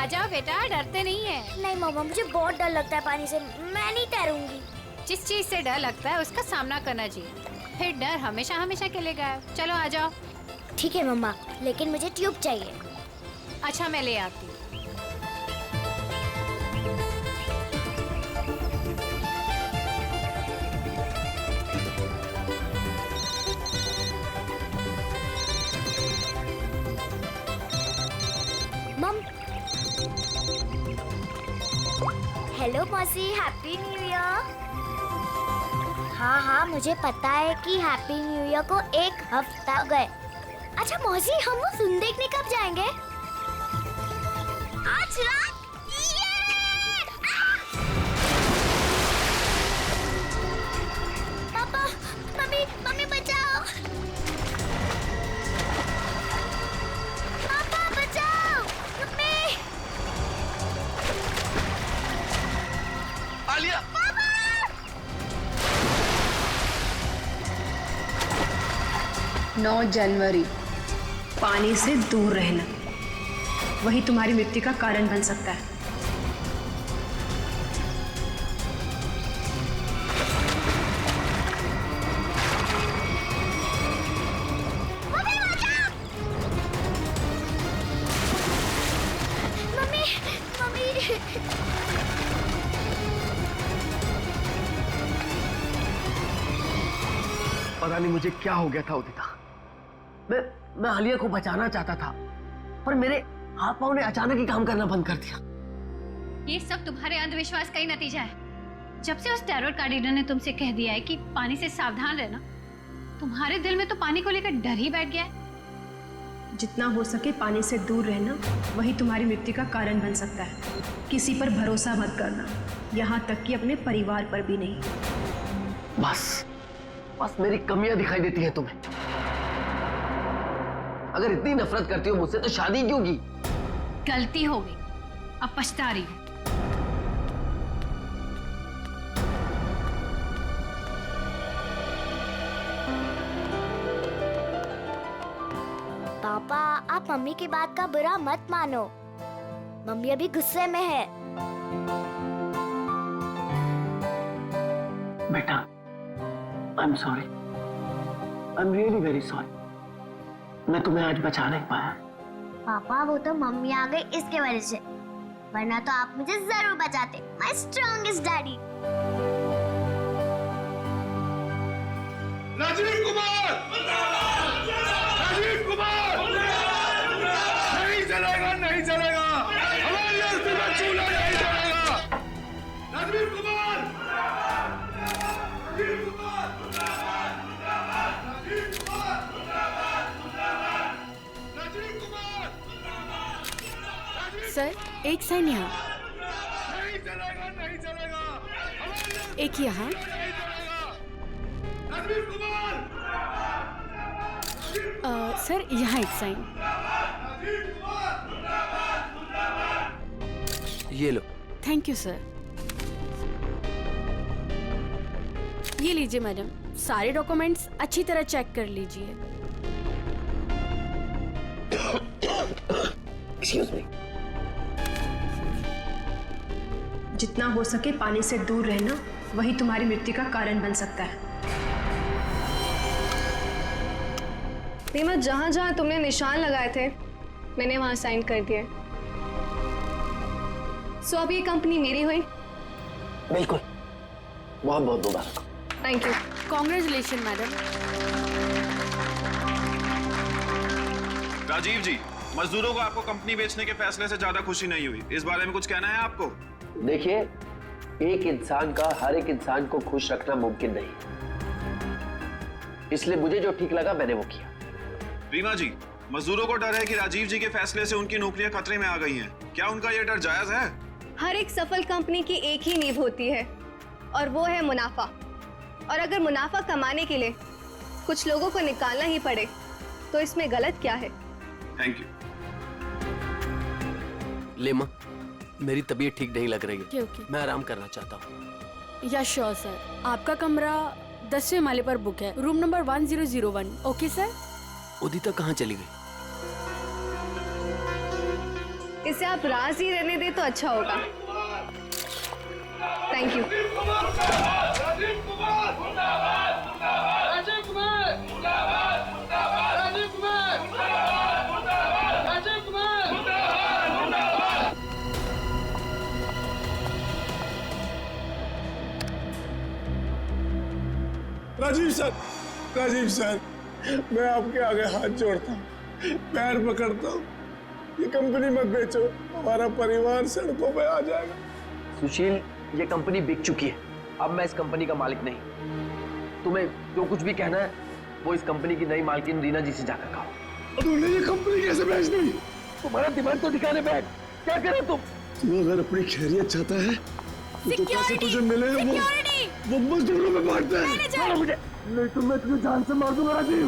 आ जाओ बेटा, डरते नहीं है। नहीं मम्मा, मुझे बहुत डर लगता है पानी से, मैं नहीं तैरूंगी। जिस चीज से डर लगता है उसका सामना करना चाहिए, फिर डर हमेशा हमेशा के लिए गायब। चलो आ जाओ। ठीक है मम्मा, लेकिन मुझे ट्यूब चाहिए। अच्छा मैं ले आती हूँ। मम, हेलो मौसी, हैप्पी न्यू ईयर। हाँ, मुझे पता है कि हैप्पी न्यू ईयर को 1 हफ्ता हो गए। अच्छा मौसी, हम वो फिल्म देखने कब जाएंगे? आज रात। पापा, मम्मी बचाओ। पापा बचाओ, मम्मी। आलिया! 9 जनवरी, पानी से दूर रहना वही तुम्हारी मृत्यु का कारण बन सकता है। पता नहीं मुझे क्या हो गया था उदिता। मैं आलिया को बचाना चाहता था, पर मेरे हाथ पांव ने अचानक ही काम करना बंद कर दिया। ये सब तुम्हारे अंधविश्वास का ही नतीजा है। जब से उस टैरोट कार्डिनर ने तुमसे कह दिया है कि पानी से सावधान रहना, तुम्हारे दिल में तो पानी को लेकर डर ही बैठ गया है। जितना हो सके पानी से दूर रहना वही तुम्हारी मृत्यु का कारण बन सकता है। किसी पर भरोसा मत करना, यहाँ तक कि अपने परिवार पर भी नहीं। बस मेरी कमियां दिखाई देती हैं तुम्हें। अगर इतनी नफरत करती हो मुझसे तो शादी क्यों की? गलती हो गई, अब पछता रही हूँ। पापा, आप मम्मी की बात का बुरा मत मानो। मम्मी अभी गुस्से में है। बेटा, I'm sorry. I'm really very sorry. मैं तुम्हें आज बचा नहीं पाया। पापा, वो तो मम्मी आ गई इसके वजह से, वरना तो आप मुझे जरूर बचाते। My strongest daddy. Rajiv Kumar! Rajiv Kumar! नहीं चलेगा, नहीं चलेगा। हमारी अर्थी में चूल्हा नहीं चलेगा। राजीव कुमार! राजीव कुमार! राजीव कुमार! राजीव कुमार! सर, एक साइन यहाँ, नहीं चलेगा, नहीं चलेगा। हमारी एक यहाँ। नहीं चलेगा। राजीव कुमार! सर यहाँ एक साइन। ये लो। Thank you sir. ये लीजिए मैडम, सारे डॉक्यूमेंट्स अच्छी तरह चेक कर लीजिए। Excuse me. जितना हो सके पानी से दूर रहना वही तुम्हारी मृत्यु का कारण बन सकता है। रीमा, जहाँ जहाँ तुमने निशान लगाए थे मैंने वहाँ साइन कर दिए। सो अब ये कंपनी मेरी हुई। बिल्कुल, बहुत बहुत मुबारक। Thank you. Congratulation madam. Rajiv ji, मजदूरों को आपको कंपनी बेचने के फैसले से ज्यादा खुशी नहीं हुई, इस बारे में कुछ कहना है आपको? देखिए, एक इंसान का हर एक इंसान को खुश रखना मुमकिन नहीं, इसलिए मुझे जो ठीक लगा मैंने वो किया। रीमा जी, मजदूरों को डर है कि राजीव जी के फैसले से उनकी नौकरियां खतरे में आ गई हैं। क्या उनका ये डर जायज है? हर एक सफल कंपनी की एक ही नींव होती है और वो है मुनाफा। और अगर मुनाफा कमाने के लिए कुछ लोगों को निकालना ही पड़े तो इसमें गलत क्या है? Thank you. लेमा, मेरी तबीयत ठीक नहीं लग रही है। ओके। मैं आराम करना चाहता हूँ। या श्योर सर, आपका कमरा 10वें माले पर बुक है, room number 1001। Okay sir. Udita कहाँ चली गई? इसे आप राज ही रहने दे तो अच्छा होगा। Thank you. Rajiv Kumar Rajiv Kumar Rajiv Kumar Rajiv Kumar. Rajiv sir, मैं आपके आगे हाथ जोड़ता हूँ, पैर पकड़ता हूँ, ये कंपनी मत बेचो, हमारा परिवार सड़कों पे आ जाएगा। सुशील, ये कंपनी बिक चुकी है, अब मैं इस कंपनी का मालिक नहीं। तुम्हें जो कुछ भी कहना है वो इस कंपनी की नई मालकिन रीना जी से जाकर कहो। तूने ये कंपनी कैसे बेच दी? तुम्हारा दिमाग तो दिखाने बैठ, क्या करे तुम? तू अगर अपनी खैरियत चाहता है तो पैसे तुझे मिले वो मजदूरों में बांटते हैं। छोड़ो मुझे, नहीं तो मैं तुझे जान से मार दूंगा राजीव।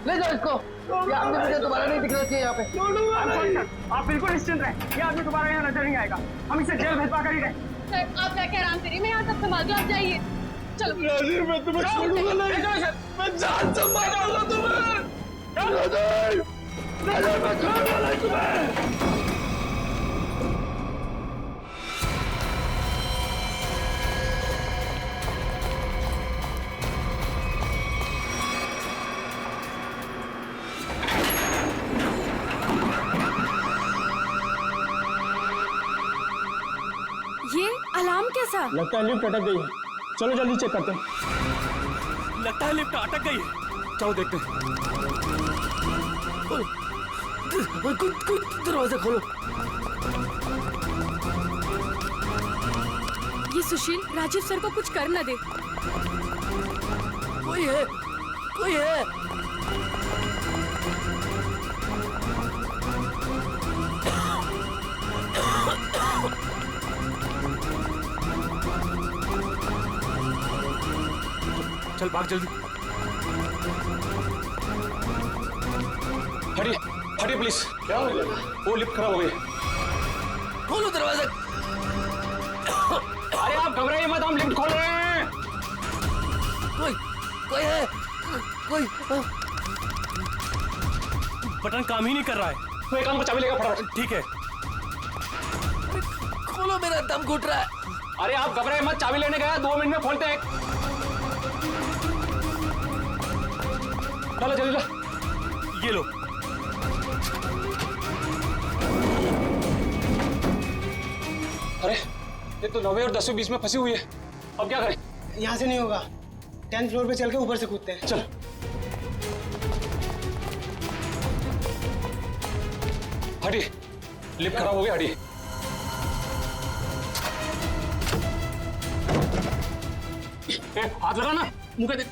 ले जाओ इसको, ये आदमी मुझे दोबारा नहीं दिखना चाहिए यहाँ पे। आप बिल्कुल निश्चिंत रहें, ये आदमी दोबारा यहाँ नजर नहीं आएगा। हम इसे जेल भेजवा कर ही रहे। सर आप जाके आराम करिए, मैं यहाँ सब संभाल दूँ, आप जाइए। चलो राजीव, मैं तुम्हें छोड़ूंगा नहीं, मैं जान से मारूंगा तुम्हें। राजीव, राजीव, मैं छोड़ूंगा नहीं तुम्हें। ये अलार्म कैसा? लगता है लिफ्ट अटक गई है, चलो जल्दी चेक करते हैं। लगता है लिफ्ट अटक गई है, चलो देखते हैं। दरवाजा खोलो। ये सुशील राजीव सर को कुछ कर न दे। कोई है, कोई है। चल भाग जल्दी। हटिए हटिए प्लीज। क्या हो गया? वो लिफ्ट खराब हो गई। खोलो दरवाजा। अरे आप घबराइए मत, हम लिफ्ट खोल रहे हैं। कोई है, कोई। बटन काम ही नहीं कर रहा है। तो एक काम को चाबी लेकर फटाफट। ठीक है। खोलो, मेरा दम घुट रहा है। अरे आप घबराइए मत, चाबी लेने गया, 2 मिनट में खोलते हैं। चलो जल्दी ला, ये लो। अरे ये तो 9वीं और 10वीं बीच में फंसी हुई है, अब क्या करें? यहाँ से नहीं होगा, 10th फ्लोर पे चल के ऊपर से कूदते हैं। चल। हटिए, लिफ्ट खराब हो गया, हटिए। हाथ लगा ना, मुंह पे दे।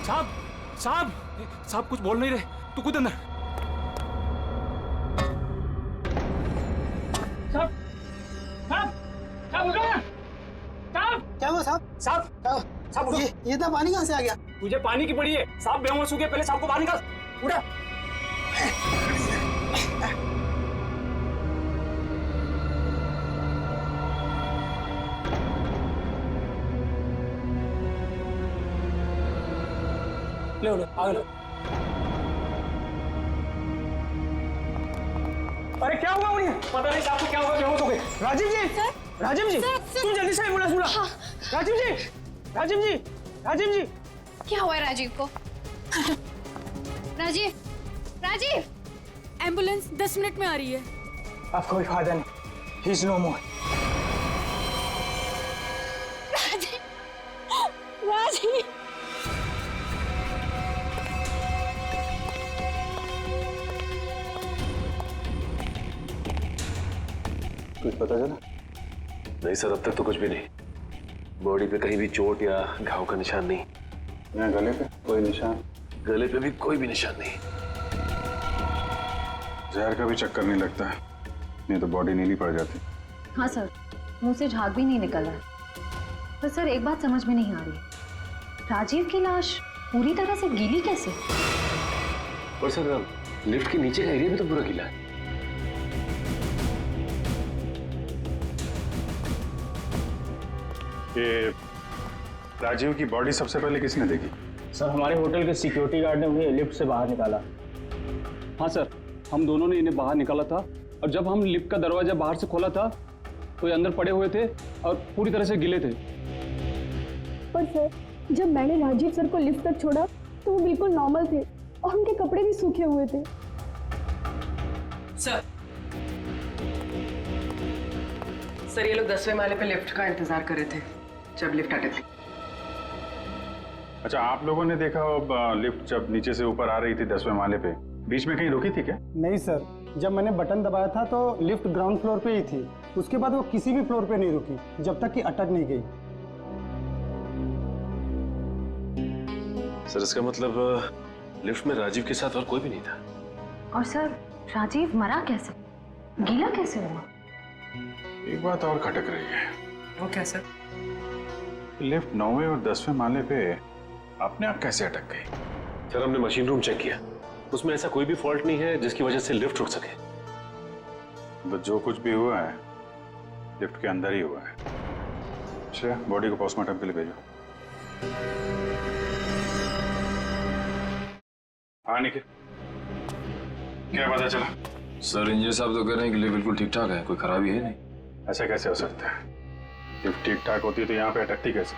साहब साहब साहब कुछ बोल नहीं रहे, तू कूद अंदर। साहब साहब साहब उठो ना। साहब क्या हुआ साहब? साहब साहब उठो। ये इतना पानी कहाँ से आ गया? तुझे पानी की पड़ी है, साहब बेहोश हो गए, पहले साहब को बाहर निकाल। उठा। ले लो, आगे लो। अरे क्या हुआ उन्हें? पता नहीं साहब को क्या हुआ, बेहोश हो गए। राजीव जी, राजीव जी, तुम जल्दी से एम्बुलेंस बुला। राजीव जी, राजीव जी, राजीव जी। क्या हुआ है राजीव को? राजीव, राजीव। एम्बुलेंस 10 मिनट में आ रही है। अब कोई फायदा नहीं, ही इज नो मोर। राजीव, राजीव। कुछ पता चला? नहीं सर, अब तक तो कुछ भी नहीं। बॉडी पे कहीं भी चोट या घाव का निशान नहीं। यहाँ गले पे कोई निशान? गले पे भी कोई भी निशान नहीं। जहर का भी चक्कर नहीं लगता है, नहीं तो बॉडी नीली पड़ जाती। हाँ सर, मुंह से झाग भी नहीं निकल रहा है। पर सर एक बात समझ में नहीं आ रही, राजीव की लाश पूरी तरह से गीली कैसे? और सर लिफ्ट के नीचे का एरिया भी तो पूरा गीला है। ये राजीव की बॉडी सबसे पहले किसने देखी? सर हमारे होटल के सिक्योरिटी गार्ड ने उन्हें लिफ्ट से बाहर निकाला। हाँ सर, हम दोनों ने इन्हें बाहर निकाला था और जब हम लिफ्ट का दरवाजा बाहर से खोला था तो ये अंदर पड़े हुए थे और पूरी तरह से गिले थे। पर सर, जब मैंने राजीव सर को लिफ्ट तक छोड़ा तो वो बिल्कुल नॉर्मल थे और उनके कपड़े भी सूखे हुए थे। सर ये लोग 10वें माले पे लिफ्ट का इंतजार कर रहे थे जब लिफ्ट अटक। अच्छा, आप लोगों ने देखा लिफ्ट जब नीचे से ऊपर आ रही थी 10वें माले पे, बीच में कहीं रुकी थी क्या? नहीं सर, जब मैंने बटन दबाया था तो लिफ्ट ग्राउंड फ्लोर पे ही थी। उसके बाद वो किसी भी फ्लोर पे नहीं रुकी जब तक कि अटक नहीं गई। सर इसका मतलब लिफ्ट में राजीव के साथ और कोई भी नहीं था। और सर, राजीव मरा कैसे, गीला कैसे हुआ? एक बात और खटक रही है। वो क्या सर? लिफ्ट 9वें और 10वें माले पे अपने आप कैसे अटक गई? सर हमने मशीन रूम चेक किया, उसमें ऐसा कोई भी फॉल्ट नहीं है जिसकी वजह से लिफ्ट रुक सके। तो जो कुछ भी हुआ है लिफ्ट के अंदर ही हुआ है। अच्छा, बॉडी को पोस्टमार्टम के लिए भेजो। हाँ निखिल, क्या पता चला? सर इंजीनियर साहब तो कह रहे हैं कि लिफ्ट बिल्कुल ठीक ठाक है, कोई खराबी है नहीं। ऐसा कैसे हो सकता है? लिफ्ट ठीक ठाक होती तो यहाँ पे अटकती कैसे?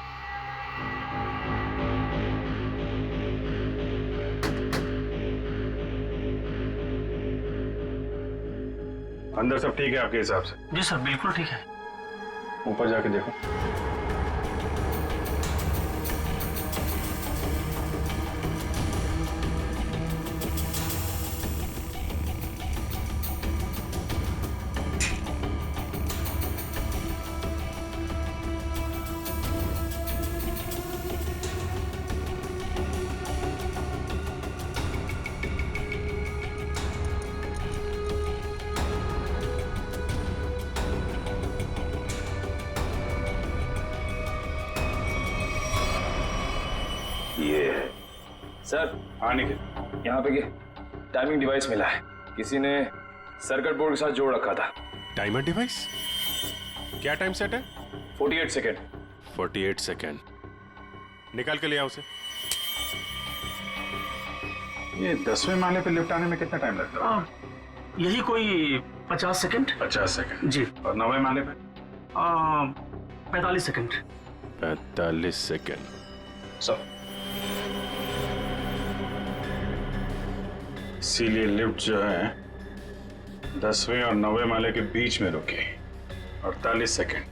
अंदर सब ठीक है आपके हिसाब से? जी सर, बिल्कुल ठीक है। ऊपर जाके देखो। ये सर, हाँ निखिल, यहाँ पे टाइमिंग डिवाइस मिला है, किसी ने सर्किट बोर्ड के साथ जोड़ रखा था। Timer device? क्या टाइम सेट है? 48 सेकेंड। 48 सेकेंड। निकाल के ले आओ उसे। ये 10वें माले पे लिफ्ट आने में कितना टाइम लगता है? यही कोई 50 सेकंड। 50 सेकेंड जी। और 9वें माले पे? 45 सेकंड। 45 सेकेंड। सर इसीलिए लिफ्ट जो है 10वें और 9वें माले के बीच में रुकी 48 सेकेंड।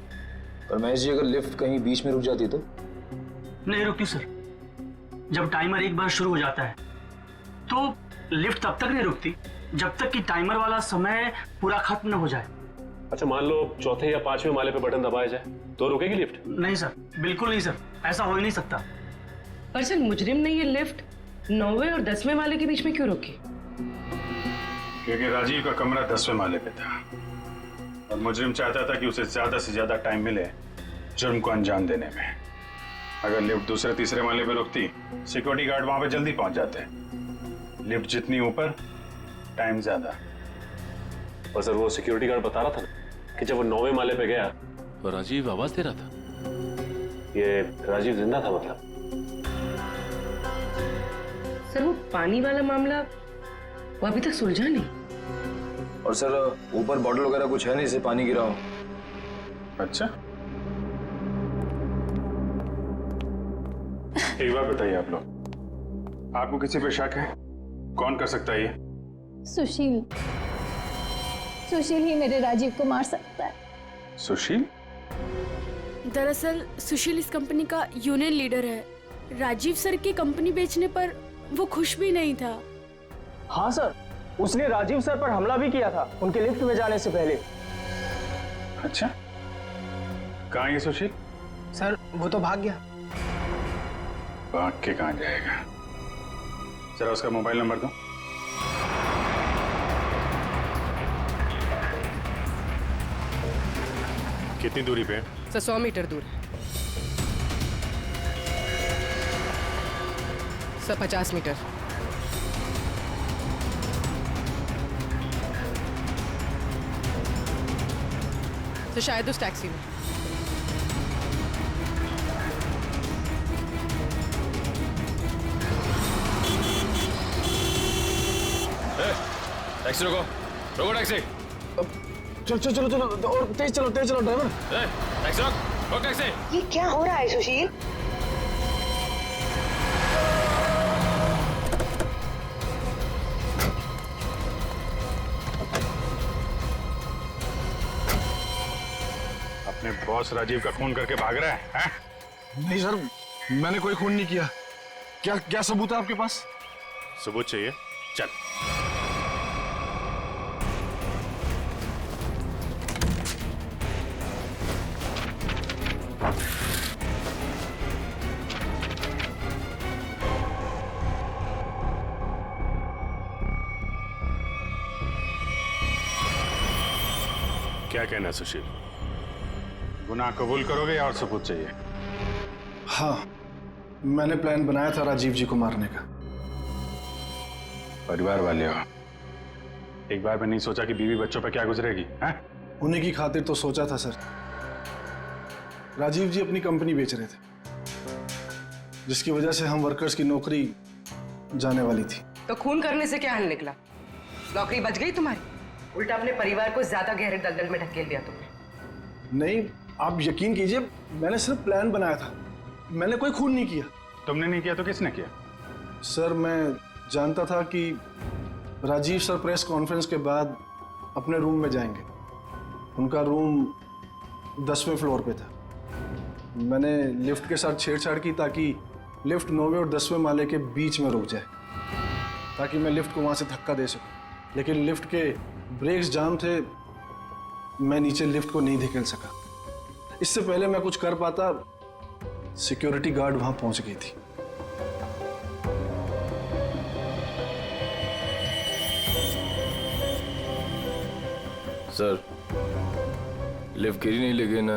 पर महेश जी, अगर लिफ्ट कहीं बीच में रुक जाती तो? नहीं रुकती सर। जब टाइमर एक बार शुरू हो जाता है तो लिफ्ट तब तक नहीं रुकती जब तक कि टाइमर वाला समय पूरा खत्म न हो जाए। अच्छा, मान लो चौथे या 5वें माले पे बटन दबाया जाए तो रुकेगी लिफ्ट? नहीं सर, बिल्कुल नहीं सर, ऐसा हो ही नहीं सकता। पर सर मुजरिम ने ये लिफ्ट 9वें और 10वें माले के बीच में क्यों रोकी? क्योंकि राजीव का कमरा 10वें माले पे था और मुजरिम चाहता था कि उसे ज्यादा से ज्यादा टाइम मिले जुर्म को अंजाम देने में। अगर लिफ्ट दूसरे तीसरे माले पे रुकती, सिक्योरिटी गार्ड वहां पे जल्दी पहुंच जाते। लिफ्ट जितनी ऊपर, टाइम ज्यादा। और सर वो सिक्योरिटी गार्ड बता रहा था ना कि जब वो 9वें माले पे गया तो राजीव आवाज दे रहा था। ये राजीव जिंदा था मतलब? सर वो पानी वाला मामला वो अभी तक सुलझा नहीं। और सर ऊपर बॉटल वगैरह कुछ है नहीं जिससे पानी गिरा हो। अच्छा, एक बात बताइए आप लोग, आपको किसी पे शक है? कौन कर सकता है ये? सुशील। सुशील ही मेरे राजीव को मार सकता है। सुशील? दरअसल सुशील इस कंपनी का यूनियन लीडर है। राजीव सर की कंपनी बेचने पर वो खुश भी नहीं था। हाँ सर, उसने राजीव सर पर हमला भी किया था उनके लिफ्ट में जाने से पहले। अच्छा, कहाँ ये सुशील? सर वो तो भाग गया। भाग के कहाँ जाएगा? जरा उसका मोबाइल नंबर दो। कितनी दूरी पे? सर 100 मीटर दूर है। Sir 50 meter. तो शायद उस टैक्सी में। टैक्सी रोको, रोको टैक्सी। चलो चलो चलो चलो और तेज चलो ड्राइवर। टैक्सी रोक टैक्सी। ये क्या हो रहा है सुशील? अपने बॉस राजीव का खून करके भाग रहा है? नहीं सर, मैंने कोई खून नहीं किया। क्या क्या सबूत है आपके पास? सबूत चाहिए? चल। क्या कहना है सुशील? गुनाह कबूल करोगे या और सबूत चाहिए? हाँ, मैंने प्लान बनाया था राजीव जी को मारने का। परिवार वाले हो, एक बार भी नहीं सोचा कि बीवी बच्चों पर क्या गुजरेगी? हैं? उन्हीं की खातिर तो सोचा था सर। राजीव जी अपनी कंपनी बेच रहे थे, जिसकी वजह से हम वर्कर्स की नौकरी जाने वाली थी। तो खून करने से क्या हल निकला? नौकरी बच गई तुम्हारी? उल्टा अपने परिवार को ज्यादा गहरे दलदल में ढकेल दिया तुमने। नहीं, आप यकीन कीजिए, मैंने सिर्फ प्लान बनाया था, मैंने कोई खून नहीं किया। तुमने नहीं किया तो किसने किया? सर, मैं जानता था कि राजीव सर प्रेस कॉन्फ्रेंस के बाद अपने रूम में जाएंगे। उनका रूम 10वें फ्लोर पे था। मैंने लिफ्ट के साथ छेड़छाड़ की ताकि लिफ्ट 9वें और 10वें माले के बीच में रुक जाए, ताकि मैं लिफ्ट को वहाँ से धक्का दे सकूं। लेकिन लिफ्ट के ब्रेक्स जाम थे, मैं नीचे लिफ्ट को नहीं धकेल सका। इससे पहले मैं कुछ कर पाता, सिक्योरिटी गार्ड वहाँ पहुँच गई थी। सर, लिफ्ट गिरी नहीं, लेकिन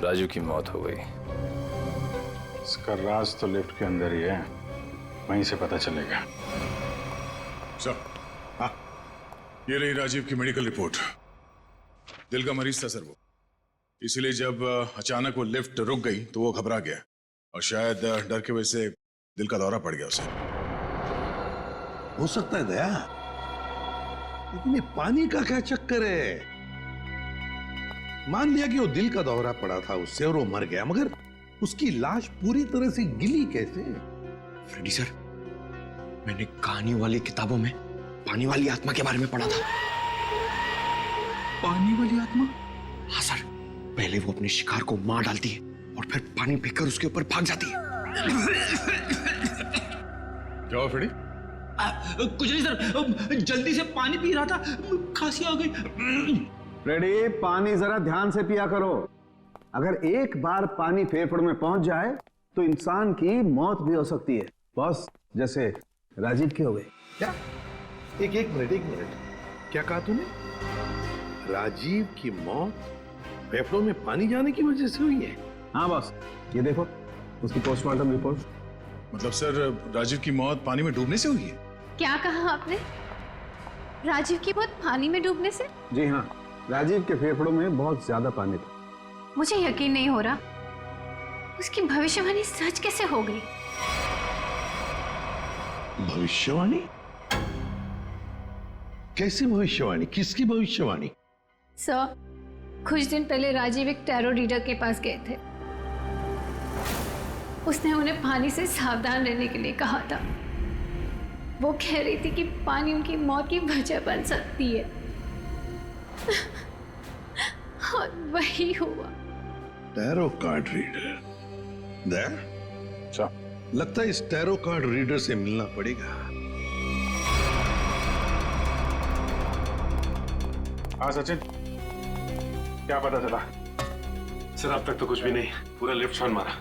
राजू की मौत हो गई। इसका राज तो लिफ्ट के अंदर ही है, वहीं से पता चलेगा। सर, हाँ, ये रही राजीव की मेडिकल रिपोर्ट। दिल का मरीज था सर वो, इसीलिए जब अचानक वो लिफ्ट रुक गई तो वो घबरा गया और शायद डर की वजह से दिल का दौरा पड़ गया उसे। हो सकता है दया, लेकिन ये पानी का क्या चक्कर है? मान लिया कि वो दिल का दौरा पड़ा था उससे और वो मर गया, मगर उसकी लाश पूरी तरह से गिली कैसे? फ्रेडी सर, मैंने कहानी वाली किताबों में पानी वाली आत्मा के बारे में पढ़ा था। पानी वाली आत्मा? हाँ सर, पहले वो अपने शिकार को मार डालती है और फिर पानी फेंककर उसके ऊपर भाग जाती है। क्या हुआ फ्रेडी? कुछ नहीं सर, जल्दी से पानी पी रहा था, खांसी आ गई। फ्रेडी, पानी जरा ध्यान से पिया करो। अगर एक बार पानी फेफड़ों में पहुंच जाए तो इंसान की मौत भी हो सकती है, बॉस, जैसे राजीव की हो गई। क्या? एक मिनट, क्या कहा तूने? राजीव की मौत फेफड़ों में पानी जाने की वजह से हुई है? हाँ बॉस, ये देखो उसकी पोस्टमार्टम रिपोर्ट। मतलब सर, राजीव की मौत पानी में डूबने से हुई है? क्या कहा आपने? राजीव की मौत पानी में डूबने से? जी हाँ, राजीव के फेफड़ों में बहुत ज्यादा पानी था। मुझे यकीन नहीं हो रहा, उसकी भविष्यवाणी सच कैसे हो गई? भविष्यवाणी? कैसी भविष्यवाणी? किसकी भविष्यवाणी? सर, कुछ दिन पहले राजीव एक टैरो रीडर के पास गए थे। उसने उन्हें पानी से सावधान रहने के लिए कहा था। वो कह रही थी कि पानी उनकी मौत की वजह बन सकती है। और वही हुआ। Tarot card reader? दया, लगता है इस टैरो कार्ड रीडर से मिलना पड़ेगा। हाँ सचिन, क्या पता चला? सर, अब तक तो कुछ भी नहीं, पूरा लिफ्ट छान मारा,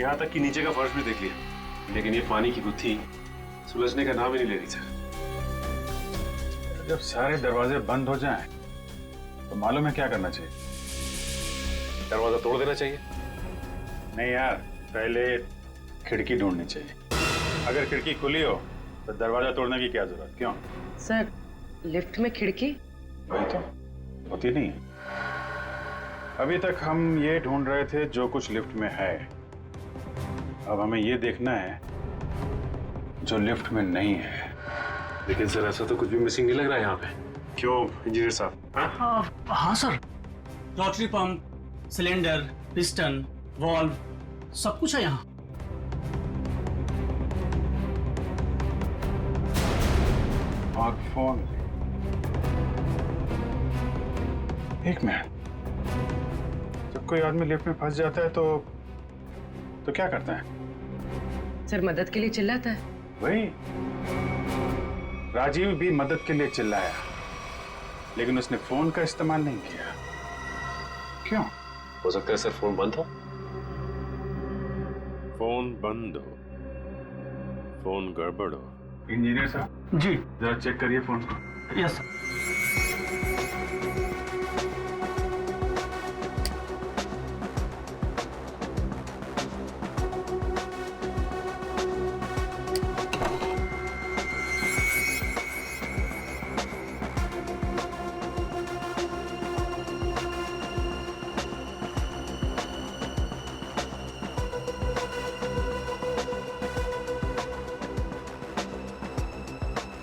यहाँ तक कि नीचे का फर्श भी देख लिया, लेकिन ये पानी की गुत्थी सुलझने का नाम ही नहीं ले रही सर। जब सारे दरवाजे बंद हो जाएं, तो मालूम है क्या करना चाहिए? दरवाजा तोड़ देना चाहिए? नहीं यार, पहले खिड़की ढूंढनी चाहिए। अगर खिड़की खुली हो तो दरवाजा तोड़ने की क्या जरूरत? क्यों सर, लिफ्ट में खिड़की? वही तो होती नहीं है। अभी तक हम ये ढूंढ रहे थे जो कुछ लिफ्ट में है। अब हमें ये देखना है जो लिफ्ट में नहीं है। लेकिन सर ऐसा तो कुछ भी मिसिंग नहीं लग रहा है यहाँ पे। क्यों इंजीनियर साहब? हाँ sir, rotary pump, cylinder, piston, valve, सब कुछ है यहाँ। और फोन। एक मिनट, जब कोई आदमी लिफ्ट में फंस जाता है तो क्या करता है? सर मदद के लिए चिल्लाता है। वही, राजीव भी मदद के लिए चिल्लाया, लेकिन उसने फोन का इस्तेमाल नहीं किया। क्यों? हो सकता है सर फोन बंद हो। फोन बंद हो, फोन गड़बड़ हो। इंजीनियर साहब जी, जरा चेक करिए फोन को। Yes sir.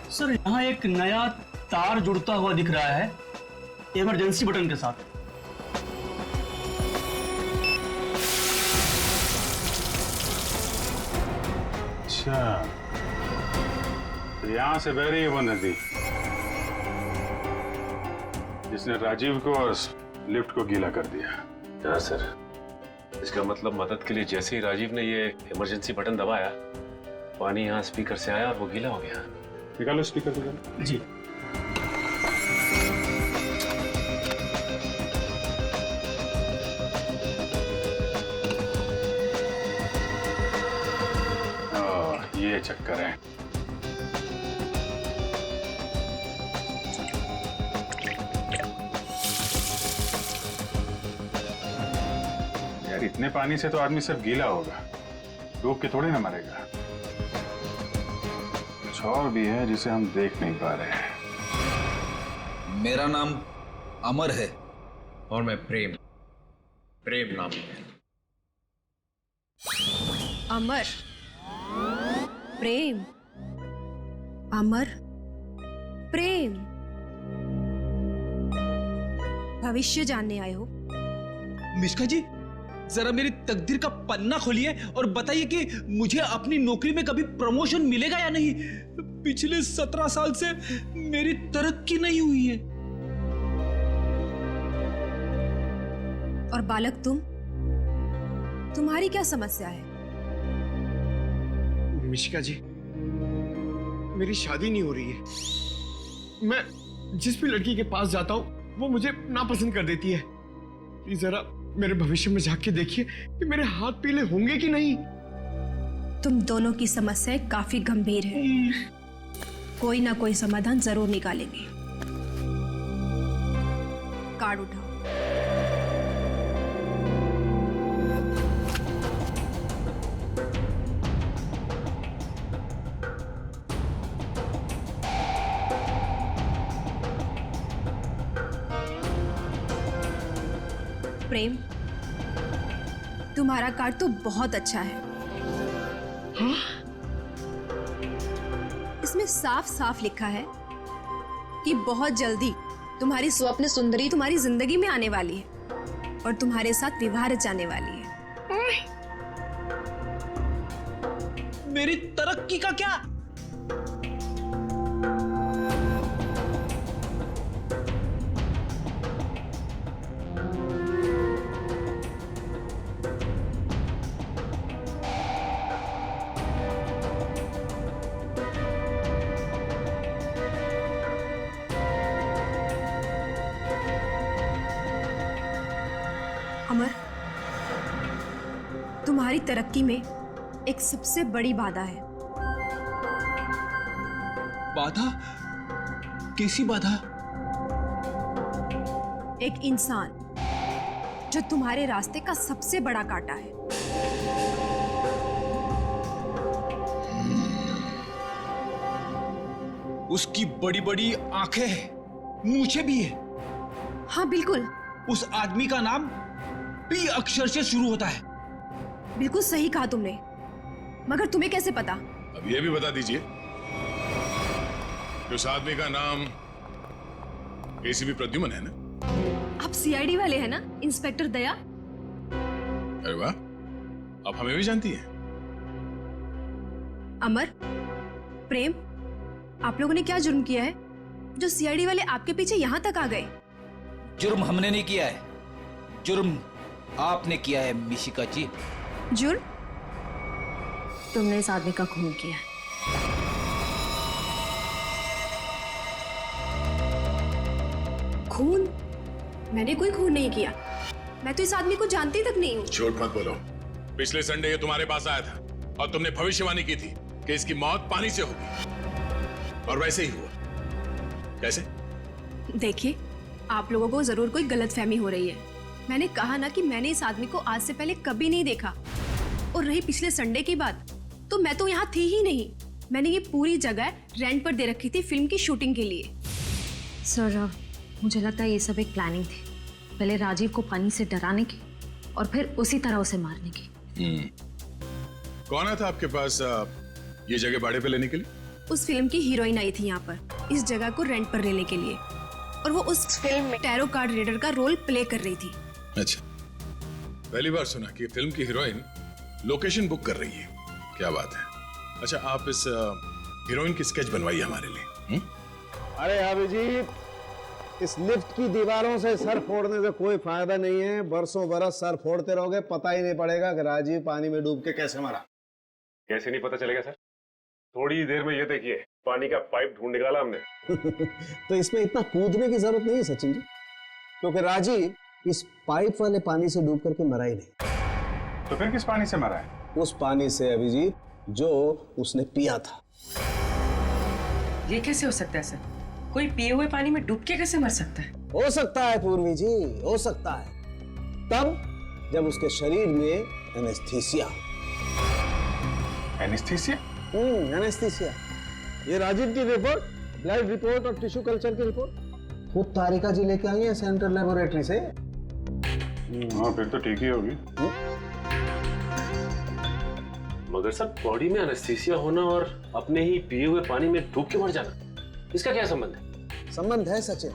सर यहाँ एक नया तार जुड़ता हुआ दिख रहा है इमरजेंसी बटन के साथ। अच्छा, तो यहां से बह रही है वो नदी जिसने राजीव को और लिफ्ट को गीला कर दिया। हाँ सर, इसका मतलब मदद के लिए जैसे ही राजीव ने ये इमरजेंसी बटन दबाया, पानी यहाँ स्पीकर से आया और वो गीला हो गया। निकालो स्पीकर निकालो। जी। ये चक्कर है। यार इतने पानी से तो आदमी सब गीला होगा, डूब के थोड़ी ना मरेगा। कुछ और भी है जिसे हम देख नहीं पा रहे हैं। मेरा नाम अमर है और मैं प्रेम नाम है। अमर, प्रेम, अमर, प्रेम। भविष्य जानने आए हो? मिश्का जी, जरा मेरी तकदीर का पन्ना खोलिए और बताइए कि मुझे अपनी नौकरी में कभी प्रमोशन मिलेगा या नहीं। पिछले 17 साल से मेरी तरक्की नहीं हुई है। और बालक तुम्हारी क्या समस्या है? मिशिका जी, मेरी शादी नहीं हो रही है। मैं जिस भी लड़की के पास जाता हूँ वो मुझे नापसंद कर देती है। प्लीज जरा मेरे भविष्य में झांक के देखिए कि मेरे हाथ पीले होंगे कि नहीं। तुम दोनों की समस्याएं काफी गंभीर है, कोई ना कोई समाधान जरूर निकालेंगे। कार्ड उठाओ। प्रेम, तुम्हारा कार्ड तो बहुत अच्छा है। हाँ? इसमें साफ साफ लिखा है कि बहुत जल्दी तुम्हारी स्वप्न सुंदरी तुम्हारी जिंदगी में आने वाली है और तुम्हारे साथ विवाह रचाने वाली है। मेरी तरक्की का क्या? अमर, तुम्हारी तरक्की में एक सबसे बड़ी बाधा है। बाधा? कैसी बाधा? एक इंसान जो तुम्हारे रास्ते का सबसे बड़ा कांटा है। उसकी बड़ी बड़ी आंखें हैं, मूछें भी है। हाँ बिल्कुल। उस आदमी का नाम पी अक्षर से शुरू होता है। बिल्कुल सही कहा तुमने, मगर तुम्हें कैसे पता? अब ये भी बता दीजिए कि उस आदमी का नाम एसीपी प्रद्युमन है ना? आप सीआईडी वाले हैं ना, इंस्पेक्टर दया? अरे वाह, आप हमें भी जानती हैं। अमर, प्रेम, आप लोगों ने क्या जुर्म किया है जो सीआईडी वाले आपके पीछे यहां तक आ गए? जुर्म हमने नहीं किया है, जुर्म आपने किया है मिशिका जी। जुर्म? तुमने इस आदमी का खून किया है। खून? मैंने कोई खून नहीं किया। मैं तो इस आदमी को जानती तक नहीं हूँ। झूठ मत बोलो। पिछले संडे ये तुम्हारे पास आया था और तुमने भविष्यवाणी की थी कि इसकी मौत पानी से होगी, और वैसे ही हुआ। कैसे? देखिए, आप लोगों को जरूर कोई गलतफहमी हो रही है। मैंने कहा ना कि मैंने इस आदमी को आज से पहले कभी नहीं देखा। और रही पिछले संडे की बात, तो मैं तो यहाँ थी ही नहीं। मैंने ये पूरी जगह रेंट पर दे रखी थी फिल्म की शूटिंग के लिए। सर, मुझे लगता है ये सब एक प्लानिंग थी, पहले राजीव को पानी से डराने की और फिर उसी तरह उसे मारने की। कौन आया था आपके पास ये जगह भाड़े पे लेने के लिए? उस फिल्म की हीरोइन आई थी यहाँ पर इस जगह को रेंट पर लेने के लिए, और वो उस फिल्म में टैरो कार्ड रीडर का रोल प्ले कर रही थी। अच्छा, पहली बार सुना कि फिल्म की हीरोइन लोकेशन बुक कर रही है। क्या बात है। अच्छा, आप इस हीरोइन की स्केच बनवाइए हमारे लिए। अरे अभिजीत, इस लिफ्ट की दीवारों से सर फोड़ने से कोई फायदा नहीं है। बरसों बरस सर फोड़ते रहोगे, पता ही नहीं पड़ेगा कि राजीव पानी में डूब के कैसे मरा। कैसे नहीं पता चलेगा सर? थोड़ी देर में ये देखिए, पानी का पाइप ढूंढ निकाला हमने। तो इसमें इतना कूदने की जरूरत नहीं है सचिन जी, क्योंकि राजीव इस पाइप वाले पानी से डूब करके मरा ही नहीं। तो फिर किस पानी से मरा है? उस पानी से अभिजीत जो उसने पिया था। ये कैसे हो सकता है सर? कोई पिए हुए पानी में डूब के कैसे मर सकता है? हो सकता है पूर्वी जी, हो सकता है, तब जब उसके शरीर में एनेस्थीसिया। एनेस्थीसिया? एनेस्थीसिया। ये राजीव की रिपोर्ट, ब्लड रिपोर्ट और टिश्यू कल्चर की रिपोर्ट खुद तारिका जी लेके आई है सेंट्रल लेबोरेटरी से। हाँ, फिर तो ठीक ही होगी। मगर सर, बॉडी में एनेस्थीसिया होना और अपने ही पिए हुए पानी में डूब के मर जाना, इसका क्या संबंध है? संबंध है सचिन।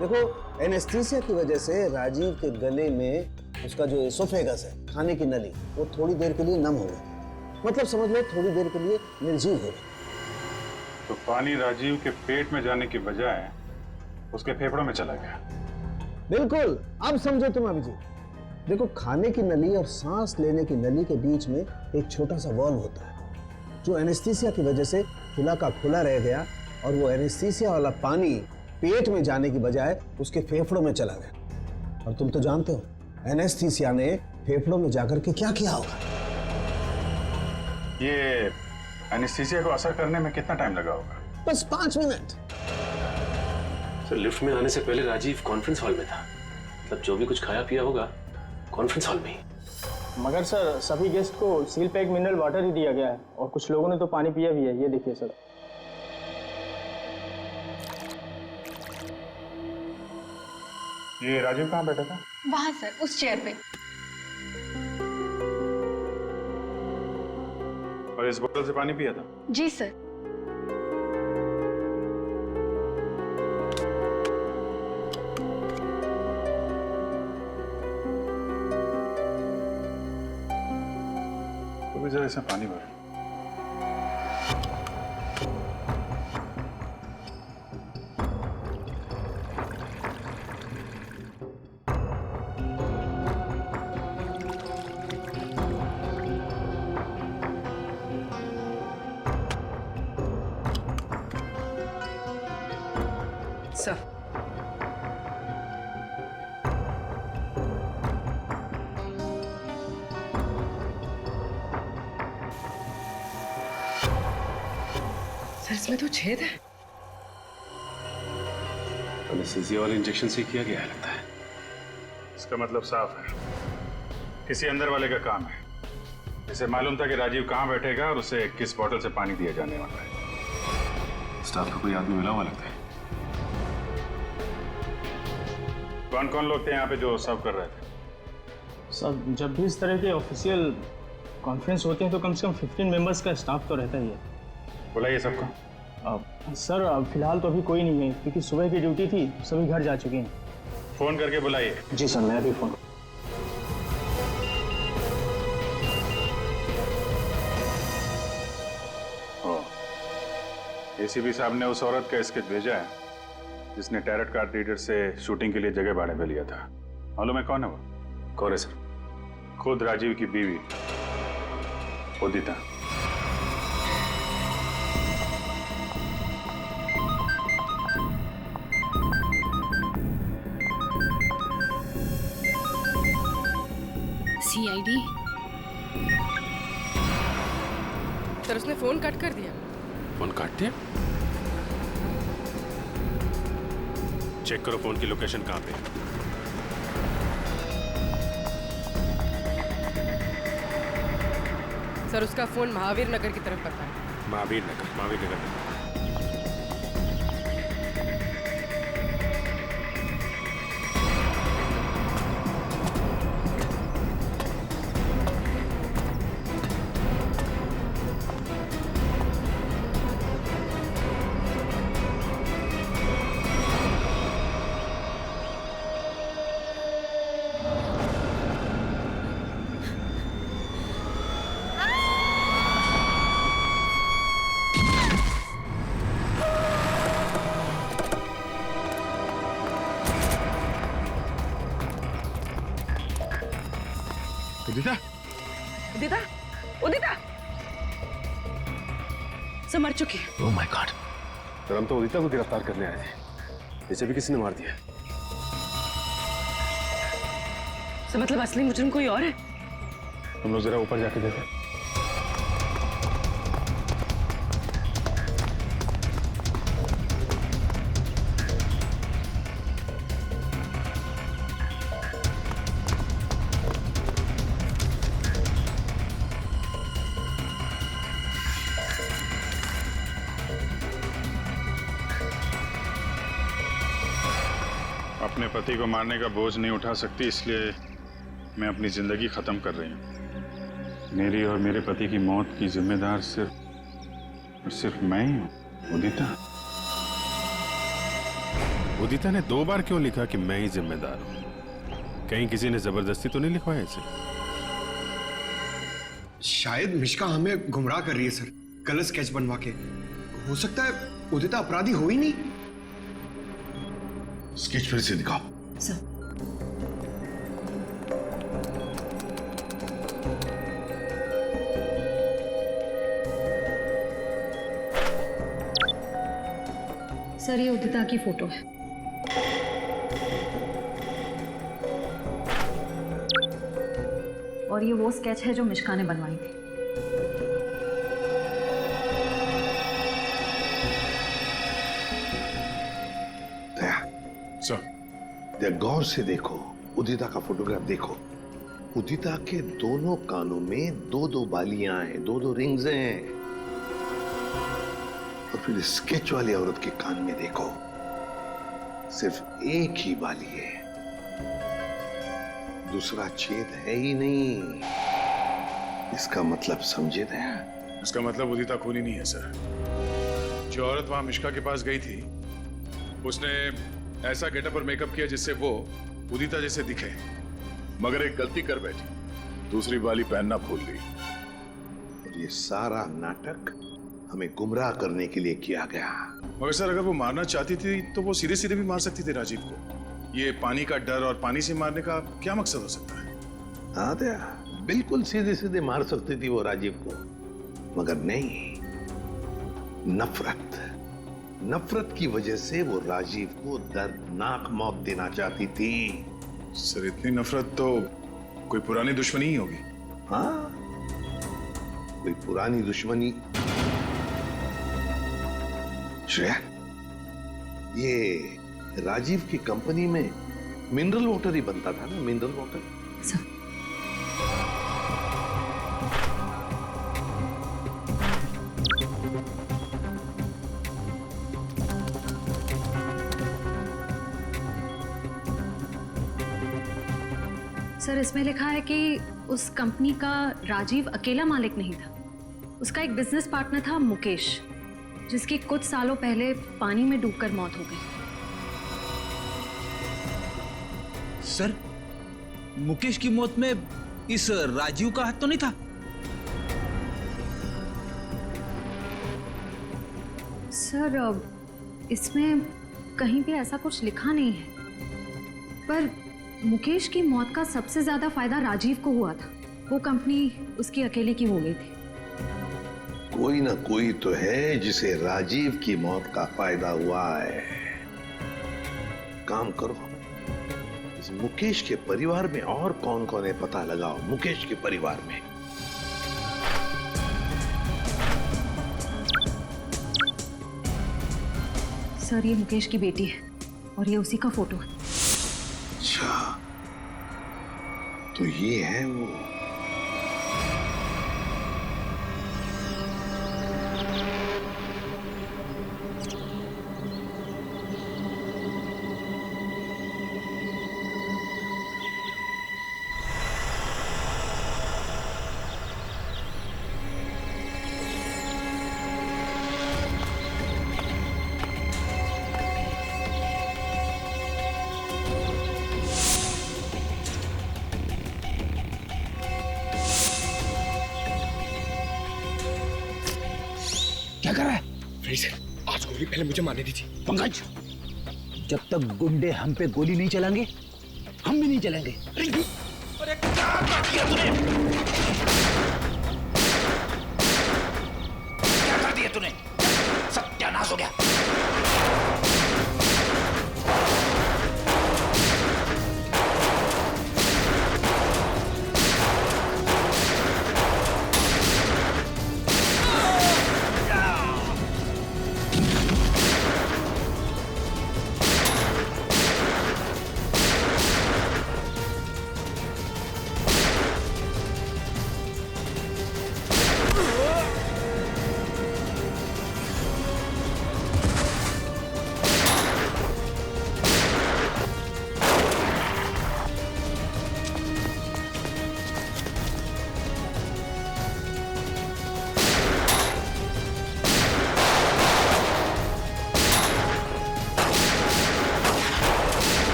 देखो, एनेस्थीसिया की वजह से राजीव के गले में उसका जो एसोफेगस है, खाने की नली, वो थोड़ी देर के लिए नम हो गई। मतलब समझ लो थोड़ी देर के लिए निर्जीव हो गई। तो पानी राजीव के पेट में जाने की बजाय उसके फेफड़ों में चला गया। बिल्कुल, अब समझो तुम अभिजीत। देखो, खाने की नली और सांस लेने की नली के बीच में एक छोटा सा वॉल्व होता है, जो एनेस्थीसिया की वजह से खुला का खुला रह गया, और वो एनेस्थीसिया वाला पानी पेट में जाने की बजाय उसके फेफड़ों में चला गया। और तुम तो जानते हो एनेस्थीसिया ने फेफड़ों में जाकर के क्या किया होगा। ये एनेस्थीसिया को असर करने में कितना टाइम लगा होगा? बस 5 मिनट। सर, लिफ्ट में आने से पहले राजीव कॉन्फ्रेंस हॉल में था, मतलब जो भी कुछ खाया पिया होगा कॉन्फ्रेंस हॉल में ही। मगर सर, सभी गेस्ट को सील पैक मिनरल वाटर ही दिया गया है, और कुछ लोगों ने तो पानी पिया भी है। ये देखिए सर। ये राजीव कहाँ बैठा था? वहां सर, उस चेयर पे। और इस बोतल से पानी पिया था? जी सर। तो भी जरा इसमें पानी भर। सर, इसमें तो छेद है। एनेस्थीसिया वाले इंजेक्शन से किया गया है लगता है। इसका मतलब साफ है, किसी अंदर वाले का काम है। इसे मालूम था कि राजीव कहाँ बैठेगा और उसे किस बोतल से पानी दिया जाने वाला है। स्टाफ का कोई आदमी मिला हुआ लगता है। कौन कौन लोग थे यहाँ पे जो सर्व कर रहे थे? सर जब भी इस तरह के ऑफिशियल कॉन्फ्रेंस होते हैं तो कम से कम 15 मेंबर्स का स्टाफ तो रहता ही है। बुलाइए सबको। सर फिलहाल तो अभी कोई नहीं है क्योंकि सुबह की ड्यूटी थी, सभी घर जा चुके हैं। फोन करके बुलाइए। जी सर, मैं अभी फोन। एसीपी साहब ने उस औरत का स्केच भेजा है जिसने टैरट कार्ड रीडर से शूटिंग के लिए जगह भाड़े पे लिया था। मालूम है कौन है वो? कौन है सर? खुद राजीव की बीवी उदिता। सीआईडी। सर उसने फोन कट कर दिया। फोन काट दिया? चेक करो फोन की लोकेशन कहाँ पे है। सर उसका फोन महावीर नगर की तरफ पता है। महावीर नगर। उदिता सब मर चुकी है। Oh my God. तो हम तो उदिता को गिरफ्तार करने आए थे, इसे भी किसी ने मार दिया। तो मतलब असली मुजरिम कोई और है? हम लोग जरा ऊपर जाके देखें। अपने पति को मारने का बोझ नहीं उठा सकती, इसलिए मैं अपनी जिंदगी खत्म कर रही हूँ। मेरी और मेरे पति की मौत की जिम्मेदार सिर्फ मैं ही हूँ। उदिता ने 2 बार क्यों लिखा कि मैं ही जिम्मेदार हूँ? कहीं किसी ने जबरदस्ती तो नहीं लिखवाया इसे? शायद मिश्का हमें गुमराह कर रही है सर, गलत स्केच बनवा के। हो सकता है उदिता अपराधी हो ही नहीं। स्केच फिर से दिखाओ। सर सर ये उदिता की फोटो है। और ये वो स्केच है जो मिश्का ने बनवाई थी। गौर से देखो, उदिता का फोटोग्राफ देखो। उदिता के दोनों कानों में 2-2 बालियां हैं, 2-2 रिंग्स हैं। और फिर स्केच वाली औरत के कान में देखो, सिर्फ एक ही बाली है, दूसरा छेद है ही नहीं। इसका मतलब समझे थे? इसका मतलब उदिता खूनी नहीं है सर। जो औरत वहां मिश्का के पास गई थी उसने ऐसा गेटअप और मेकअप किया जिससे वो उदिता जैसे दिखे, मगर एक गलती कर बैठी, दूसरी बाली पहनना भूल गई। और ये सारा नाटक हमें गुमराह करने के लिए किया गया। मगर सर अगर वो मारना चाहती थी तो वो सीधे सीधे भी मार सकती थी राजीव को। ये पानी का डर और पानी से मारने का क्या मकसद हो सकता है? हाँ दया, बिल्कुल सीधे सीधे मार सकती थी वो राजीव को, मगर नहीं, नफरत की वजह से वो राजीव को दर्दनाक मौत देना चाहती थी। सर इतनी नफरत तो कोई पुरानी दुश्मनी ही होगी। हाँ, कोई पुरानी दुश्मनी। श्रेया, ये राजीव की कंपनी में मिनरल वाटर ही बनता था ना, मिनरल वाटर। सर इसमें लिखा है कि उस कंपनी का राजीव अकेला मालिक नहीं था, उसका एक बिजनेस पार्टनर था मुकेश, जिसकी कुछ सालों पहले पानी में डूबकर मौत हो गई। सर, मुकेश की मौत में इस राजीव का हाथ तो नहीं था? सर इसमें कहीं भी ऐसा कुछ लिखा नहीं है, पर मुकेश की मौत का सबसे ज्यादा फायदा राजीव को हुआ था। वो कंपनी उसकी अकेले की हो गई थी। कोई ना कोई तो है जिसे राजीव की मौत का फायदा हुआ है। काम करो, इस मुकेश के परिवार में और कौन कौन है पता लगाओ। मुकेश के परिवार में सर ये मुकेश की बेटी है और ये उसी का फोटो है। अच्छा, तो ये है वो। क्या कर रहा है? आज गोली पहले मुझे मारने दीजिए। पंकज, जब तक गुंडे हम पे गोली नहीं चलाएंगे, हम भी नहीं चलेंगे। अरे क्या किया तूने? क्या कर दिया तूने? सत्यानाश हो गया।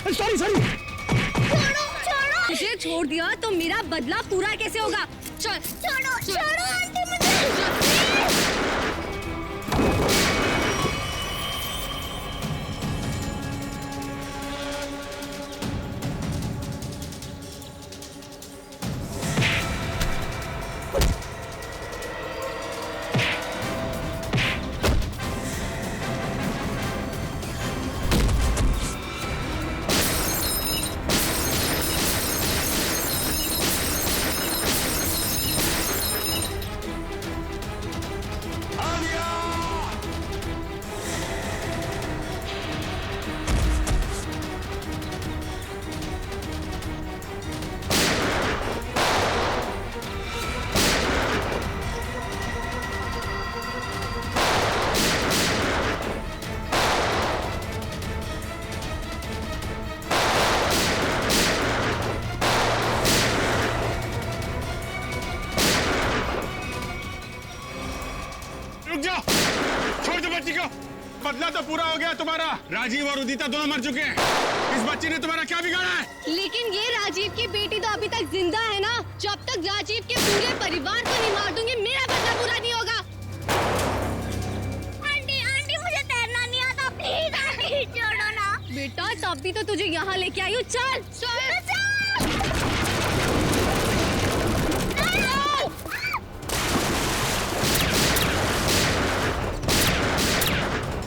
सॉरी मुझे छोड़ दिया तो मेरा बदला पूरा कैसे होगा? चल छोड़ो आंटी मुझे। रुक जाओ, छोड़ दो बच्ची को। बदला तो पूरा हो गया तुम्हारा। राजीव और उदिता दोनों मर चुके हैं। इस बच्ची ने तुम्हारा क्या बिगाड़ा है? लेकिन ये राजीव की बेटी तो अभी तक जिंदा है ना। जब तक राजीव के पूरे परिवार को नहीं मार दूंगी, मेरा बदला पूरा नहीं होगा। आंटी मुझे तैरना नहीं आता, प्लीज आंटी छोड़ो ना। बेटा तब भी तो तुझे यहाँ लेके आई हूँ। चल चल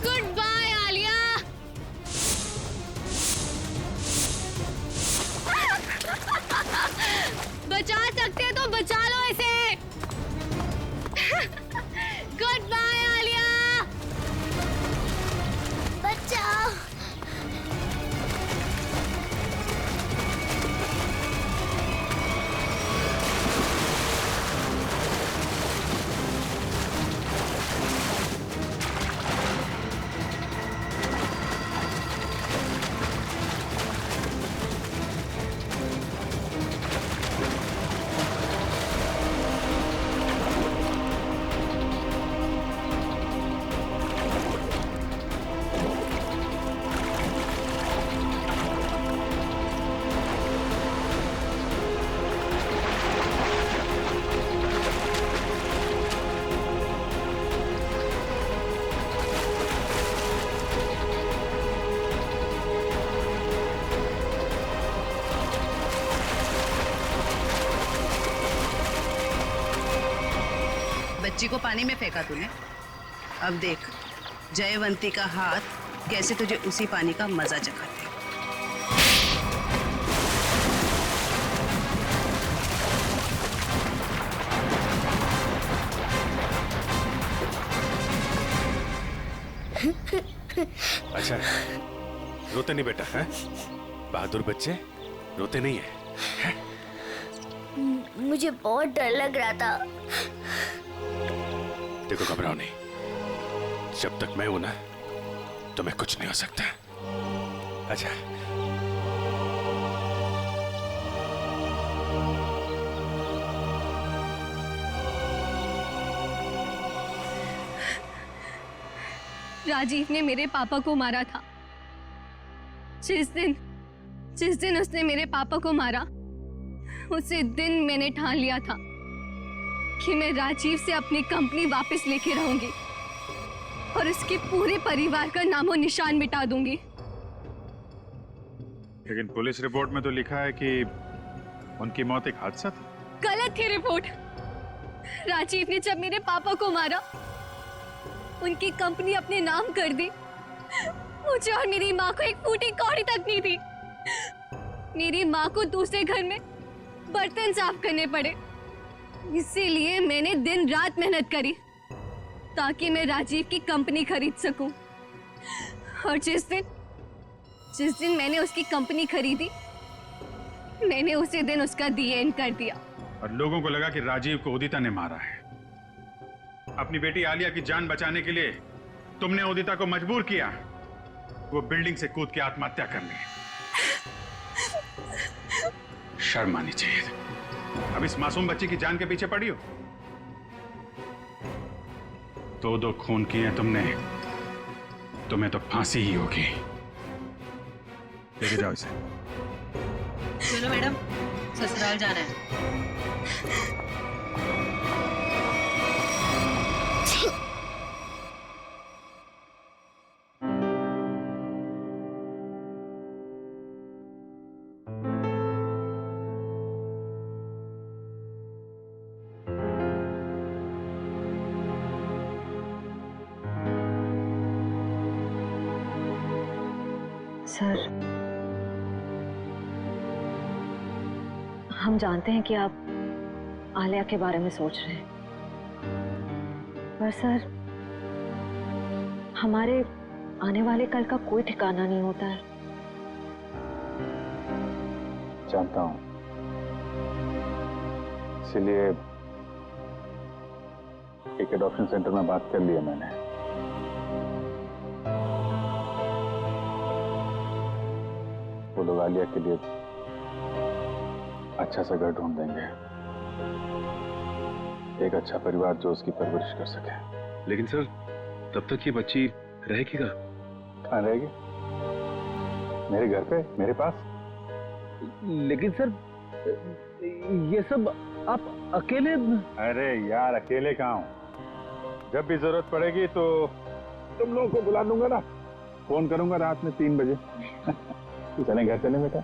गुड बाय आलिया। बचा सकते हैं तो बचा लो इसे। Goodbye Alia. बचाओ। बच्ची को पानी में फेंका तूने। अब देख जयवंती का हाथ कैसे तुझे उसी पानी का मजा चखाते। अच्छा रोते नहीं बेटा है? बहादुर बच्चे रोते नहीं है? मुझे बहुत डर लग रहा था। देखो घबराओ नहीं, जब तक मैं हूं ना तुम्हें कुछ नहीं हो सकता। अच्छा राजीव ने मेरे पापा को मारा था। जिस दिन उसने मेरे पापा को मारा, उसी दिन मैंने ठान लिया था कि मैं राजीव से अपनी कंपनी वापस लेके रहूंगी और उसके पूरे परिवार का नामो निशान मिटा दूंगी। लेकिन पुलिस रिपोर्ट में तो लिखा है कि उनकी मौत एक हादसा थी। गलत थी रिपोर्ट। राजीव ने जब मेरे पापा को मारा, उनकी कंपनी अपने नाम कर दी। मुझे और मेरी माँ को एक फूटी कौड़ी तक नहीं दी। मेरी माँ को दूसरे घर में बर्तन साफ करने पड़े। इसीलिए मैंने दिन रात मेहनत करी ताकि मैं राजीव की कंपनी खरीद सकूं। और जिस दिन मैंने उसकी कंपनी खरीदी, मैंने उसी दिन उसका दी एंड कर दिया। और लोगों को लगा कि राजीव को उदिता ने मारा है। अपनी बेटी आलिया की जान बचाने के लिए तुमने उदिता को मजबूर किया वो बिल्डिंग से कूद के आत्महत्या करने। शर्म आनी चाहिए। अब इस मासूम बच्ची की जान के पीछे पड़ी हो। दो खून किए हैं तुमने, तुम्हें तो फांसी ही होगी। लेके जाओ इसे। चलो मैडम, ससुराल जाना है। सर, हम जानते हैं कि आप आलिया के बारे में सोच रहे हैं, पर सर हमारे आने वाले कल का कोई ठिकाना नहीं होता है। जानता हूं, इसीलिए एक एडॉप्शन सेंटर में बात कर ली है मैंने। वो लोग आलिया के लिए अच्छा सा घर ढूंढ देंगे, एक अच्छा परिवार जो उसकी परवरिश कर सके। लेकिन सर तब तक ये बच्ची रहेगी कहाँ रहेगी? मेरे घर पे, मेरे पास। लेकिन सर ये सब आप अकेले? अरे यार अकेले कहाँ हूँ, जब भी जरूरत पड़ेगी तो तुम लोगों को बुला लूंगा ना, फोन करूंगा रात में 3 बजे। चलें घर चलें बेटा।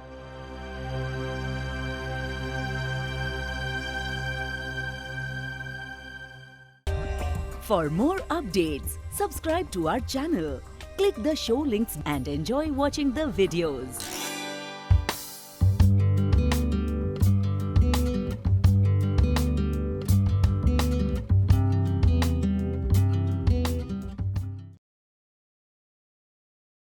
For more updates, subscribe to our channel, click the show links and enjoy watching the videos.